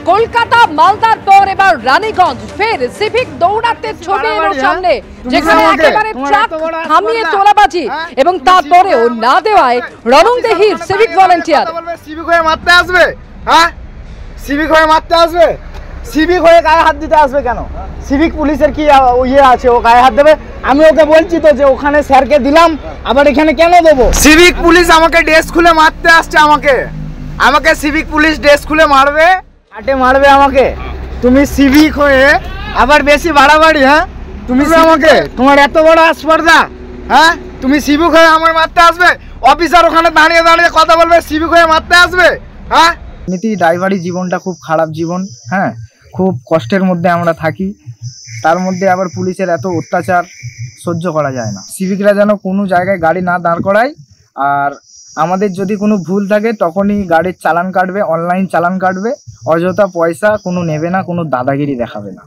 কলকাতা মালদার পর এবার রানীগঞ্জ ফের সিভিক দৌড়াতে ছবি এলো সামনে, যেখানে একেবারে ট্রাক থামিয়ে তোলাবাজি এবং তারপরেও না দেওয়ায় রণংদেহীর সিভিক ভলেন্টিয়ার। সিভিক হয়ে মারতে আসবে? হ্যাঁ, সিভিক হয়ে মারতে আসবে? সিভিক হয়ে গায়ে হাত দিতে আসবে কেন? সিভিক পুলিশের কি ইয়ে আছে ও গায়ে হাত দেবে? আমি ওকে বলছি তো যে ওখানে স্যারকে দিলাম, আবার এখানে কেন দেবো? সিভিক পুলিশ আমাকে ড্রেস খুলে মারতে আসছে, আমাকে সিভিক পুলিশ ড্রেস খুলে মারবে, হাটে মারবে আমাকে। তুমি সিভিক হয়ে আবার বেশি বাড়াবাড়ি, হ্যাঁ? তুমি আমাকে, তোমার এত বড় আসপর্দা, হ্যাঁ? তুমি সিভিক হয়ে আমার মারতে আসবে? অফিসার ওখানে দাঁড়িয়ে দাঁড়িয়ে কথা বলবে, সিভিক হয়ে মারতে আসবে? হ্যাঁ, এমনিতেই ড্রাইভারি জীবনটা খুব খারাপ জীবন, হ্যাঁ, খুব কষ্টের মধ্যে আমরা থাকি, তার মধ্যে আবার পুলিশের এত অত্যাচার সহ্য করা যায় না। সিভিকরা যেন কোনো জায়গায় গাড়ি না দাঁড় করায়, আর আমাদের যদি কোনো ভুল থাকে তখনই গাড়ির চালান কাটবে, অনলাইন চালান কাটবে, অযথা পয়সা কোনো নেবে না, কোনো দাদাগিরি দেখাবে না।